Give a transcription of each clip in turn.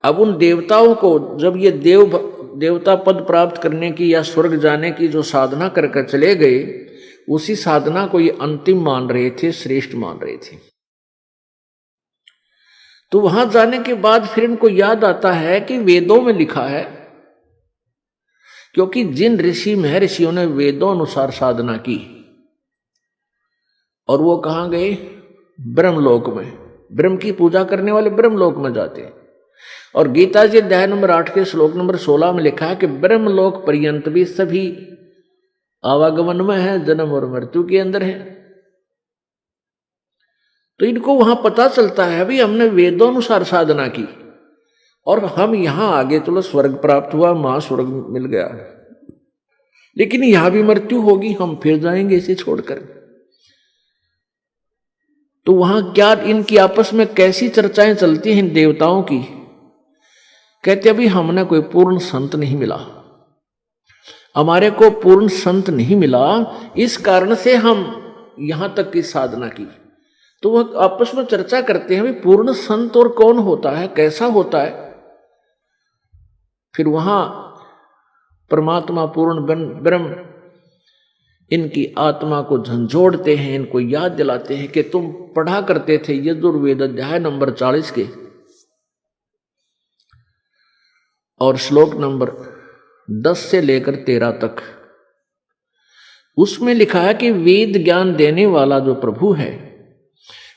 अब उन देवताओं को जब ये देवता पद प्राप्त करने की या स्वर्ग जाने की जो साधना करके चले गए, उसी साधना को ये अंतिम मान रहे थे, श्रेष्ठ मान रहे थे। तो वहां जाने के बाद फिर इनको याद आता है कि वेदों में लिखा है, क्योंकि जिन ऋषि महर्षियों ने वेदों अनुसार साधना की, और वो कहां गए? ब्रह्मलोक में। ब्रह्म की पूजा करने वाले ब्रह्मलोक में जाते हैं। और गीता जी अध्याय नंबर 8 के श्लोक नंबर 16 में लिखा है कि ब्रह्मलोक पर्यंत भी सभी आवागमन में है, जन्म और मृत्यु के अंदर है। तो इनको वहां पता चलता है भाई हमने वेदों अनुसार साधना की और हम यहां आगे चलो स्वर्ग प्राप्त हुआ, महास्वर्ग मिल गया, लेकिन यहां भी मृत्यु होगी, हम फिर जाएंगे इसे छोड़कर। तो वहां क्या इनकी आपस में कैसी चर्चाएं चलती हैं इन देवताओं की? कहते अभी हमने कोई पूर्ण संत नहीं मिला, हमारे को पूर्ण संत नहीं मिला, इस कारण से हम यहां तक की साधना की। तो वह आपस में चर्चा करते हैं भाई पूर्ण संत और कौन होता है, कैसा होता है। फिर वहां परमात्मा पूर्ण ब्रह्म इनकी आत्मा को झंझोड़ते हैं, इनको याद दिलाते हैं कि तुम पढ़ा करते थे यजुर्वेद अध्याय नंबर 40 के और श्लोक नंबर 10 से लेकर 13 तक। उसमें लिखा है कि वेद ज्ञान देने वाला जो प्रभु है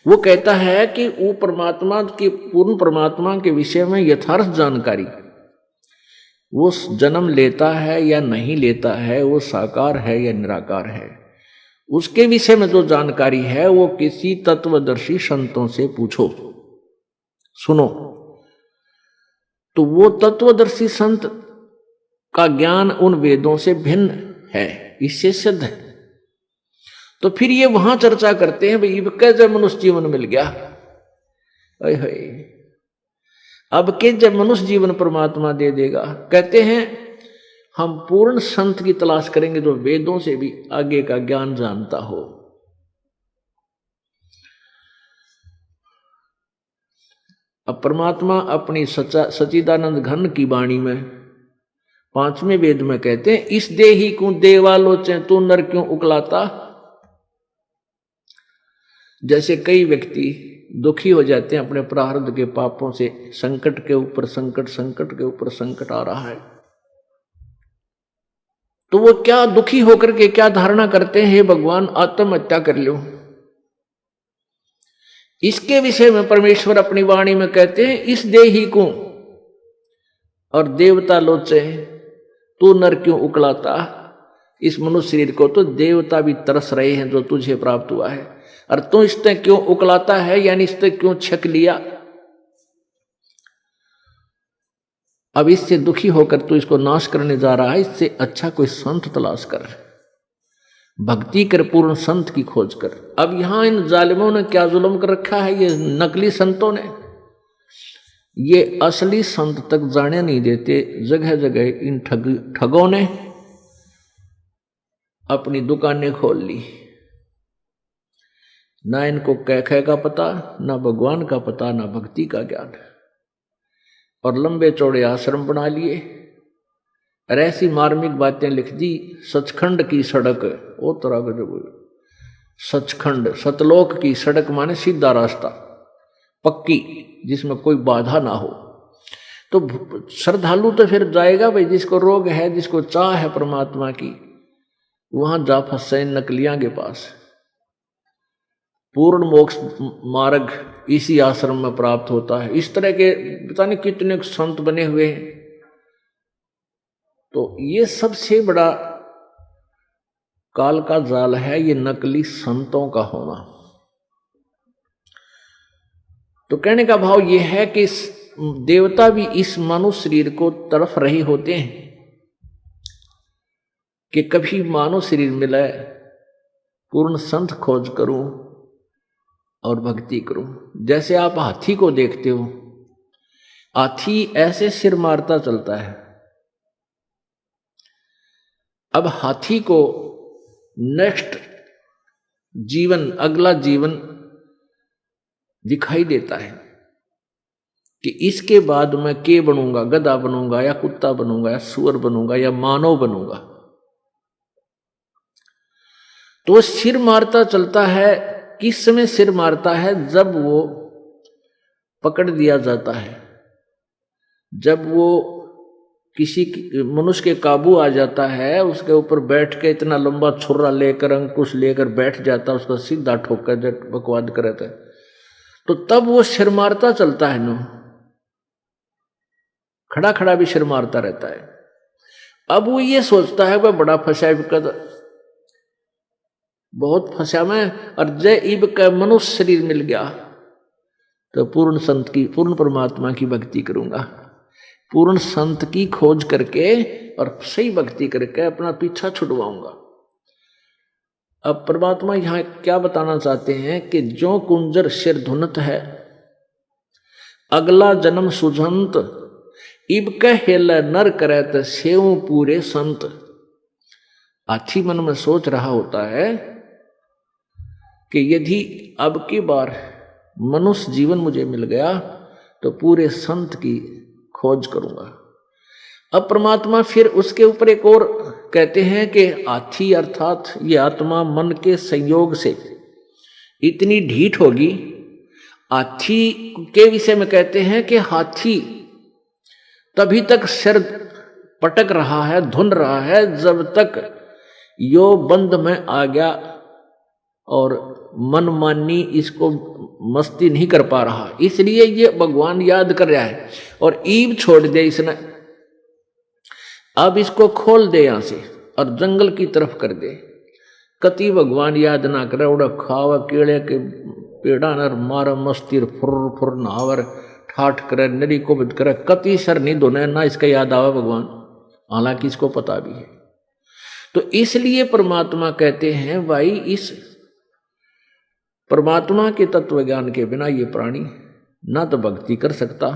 वो कहता है कि वो परमात्मा की, पूर्ण परमात्मा के विषय में यथार्थ जानकारी, वो जन्म लेता है या नहीं लेता है, वो साकार है या निराकार है, उसके विषय में जो जानकारी है वो किसी तत्वदर्शी संतों से पूछो, सुनो। तो वो तत्वदर्शी संत का ज्ञान उन वेदों से भिन्न है, इससे सिद्ध है। तो फिर ये वहां चर्चा करते हैं भाई कैसे मनुष्य जीवन मिल गया, अब के जब मनुष्य जीवन परमात्मा दे देगा। कहते हैं हम पूर्ण संत की तलाश करेंगे जो वेदों से भी आगे का ज्ञान जानता हो। अब परमात्मा अपनी सच्चिदानंद घन की वाणी में 5वें वेद में कहते हैं इस देही को देवालोचे तू नर क्यों उकलाता। जैसे कई व्यक्ति दुखी हो जाते हैं अपने प्रारब्ध के पापों से, संकट के ऊपर संकट, संकट के ऊपर संकट आ रहा है, तो वो क्या दुखी होकर के क्या धारणा करते हैं, हे भगवान आत्महत्या कर लो। इसके विषय में परमेश्वर अपनी वाणी में कहते हैं इस देही को और देवता लोचे तू नर क्यों उकलाता। इस मनुष्य शरीर को तो देवता भी तरस रहे हैं जो तुझे प्राप्त हुआ है, और तू इससे क्यों उकलाता है, यानी इससे क्यों छक लिया। अब इससे दुखी होकर तू इसको नाश करने जा रहा है, इससे अच्छा कोई संत तलाश कर, भक्ति कर, पूर्ण संत की खोज कर। अब यहां इन जालिमों ने क्या जुल्म कर रखा है, ये नकली संतों ने, ये असली संत तक जाने नहीं देते। जगह जगह इन ठगों ने अपनी दुकानें खोल ली, ना इनको कह का पता, ना भगवान का पता, ना भक्ति का ज्ञान, और लंबे चौड़े आश्रम बना लिए और ऐसी मार्मिक बातें लिख दी। सचखंड की सड़क, वो तरह का जो सचखंड, सतलोक की सड़क माने सीधा रास्ता, पक्की, जिसमें कोई बाधा ना हो। तो श्रद्धालु तो फिर जाएगा भाई, जिसको रोग है, जिसको चाह है परमात्मा की, वहां जा फंसे नकलियां के पास। पूर्ण मोक्ष मार्ग इसी आश्रम में प्राप्त होता है। इस तरह के पता नहीं कितने संत बने हुए हैं। तो ये सबसे बड़ा काल का जाल है, ये नकली संतों का होना। तो कहने का भाव ये है कि देवता भी इस मानव शरीर को तरफ रहे होते हैं कि कभी मानव शरीर मिले, पूर्ण संत खोज करूं और भक्ति करूं। जैसे आप हाथी को देखते हो, हाथी ऐसे सिर मारता चलता है। अब हाथी को नेक्स्ट जीवन, अगला जीवन दिखाई देता है कि इसके बाद मैं के बनूंगा, गधा बनूंगा या कुत्ता बनूंगा या सुअर बनूंगा या मानव बनूंगा। तो सिर मारता चलता है। किस समय सिर मारता है? जब वो पकड़ दिया जाता है, जब वो किसी मनुष्य के काबू आ जाता है, उसके ऊपर बैठ के इतना लंबा छुरा लेकर अंकुश लेकर बैठ जाता है, उसका सीधा ठोकर बकवाद करता है, तो तब वो सिर मारता चलता है ना, खड़ा खड़ा भी सिर मारता रहता है। अब वो ये सोचता है वह बड़ा फंसा बहुत फंसा मैं, और जय इब का मनुष्य शरीर मिल गया तो पूर्ण संत की, पूर्ण परमात्मा की भक्ति करूंगा, पूर्ण संत की खोज करके और सही भक्ति करके अपना पीछा छुड़वाऊंगा। अब परमात्मा यहां क्या बताना चाहते हैं कि जो कुंजर सिर धुनत है, अगला जन्म सुझंत, इब कहेल नर करत सेव पूरे संत। हाथी मन में सोच रहा होता है कि यदि अब की बार मनुष्य जीवन मुझे मिल गया तो पूरे संत की खोज करूंगा। अब परमात्मा फिर उसके ऊपर एक और कहते हैं कि हाथी अर्थात ये आत्मा मन के संयोग से इतनी ढीठ होगी। हाथी के विषय में कहते हैं कि हाथी तभी तक सिर पटक रहा है, धुन रहा है, जब तक यो बंद में आ गया और मनमानी इसको मस्ती नहीं कर पा रहा, इसलिए ये भगवान याद कर रहा है और ईब छोड़ दे इसने। अब इसको खोल दे यहां से और जंगल की तरफ कर दे। कति भगवान याद ना करे, उड़ा खावा केड़े के पेड़ा नर मार मस्ती फुर फुर नहावर ठाठ करे नरी को बद करे, कति सर नहीं धोने ना इसका याद आवा भगवान, हालांकि इसको पता भी है। तो इसलिए परमात्मा कहते हैं भाई इस परमात्मा के तत्व ज्ञान के बिना ये प्राणी ना तो भक्ति कर सकता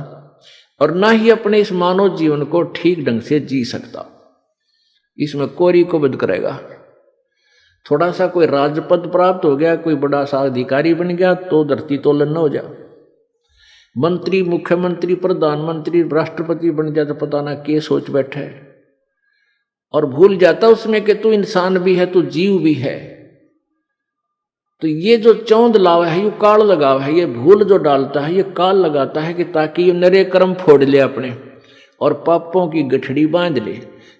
और ना ही अपने इस मानव जीवन को ठीक ढंग से जी सकता। इसमें कोरी को बद करेगा। थोड़ा सा कोई राजपद प्राप्त हो गया, कोई बड़ा सा अधिकारी बन गया तो धरती तोलन न हो जा, मंत्री मुख्यमंत्री प्रधानमंत्री राष्ट्रपति बन जाए तो पता ना क्या सोच बैठे और भूल जाता उसमें कि तू इंसान भी है, तू जीव भी है। तो ये जो चौंध लावा है, ये काल लगावा है, ये भूल जो डालता है ये काल लगाता है कि ताकि ये नरे कर्म फोड़ ले अपने और पापों की गठड़ी बांध ले।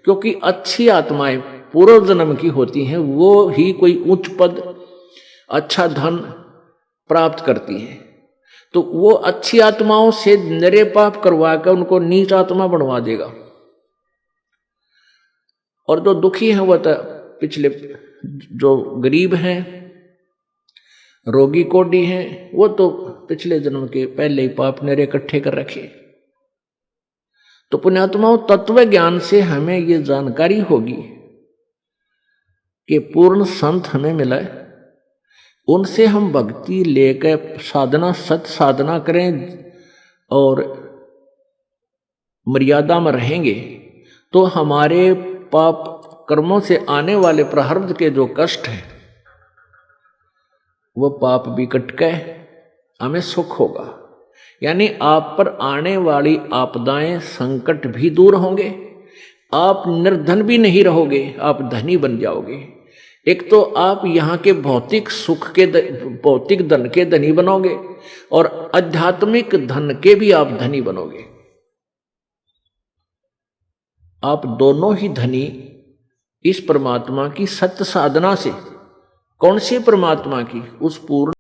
क्योंकि अच्छी आत्माएं पूर्व जन्म की होती हैं, वो ही कोई उच्च पद अच्छा धन प्राप्त करती हैं। तो वो अच्छी आत्माओं से नरे पाप करवा कर उनको नीच आत्मा बनवा देगा। और जो दुखी हैं वो तो पिछले, जो गरीब हैं रोगी कोडी हैं, वो तो पिछले जन्म के पहले ही पाप नरे इकट्ठे कर रखे। तो पुण्यात्माओं तत्व ज्ञान से हमें ये जानकारी होगी कि पूर्ण संत हमें मिला है, उनसे हम भक्ति लेकर साधना सत साधना करें और मर्यादा में रहेंगे तो हमारे पाप कर्मों से आने वाले प्रारब्ध के जो कष्ट हैं वो पाप भी कट के हमें सुख होगा। यानी आप पर आने वाली आपदाएं संकट भी दूर होंगे, आप निर्धन भी नहीं रहोगे, आप धनी बन जाओगे। एक तो आप यहाँ के भौतिक सुख के भौतिक धन के धनी बनोगे और आध्यात्मिक धन के भी आप धनी बनोगे। आप दोनों ही धनी इस परमात्मा की सत्य साधना से। कौन सी परमात्मा की? उस पूर्ण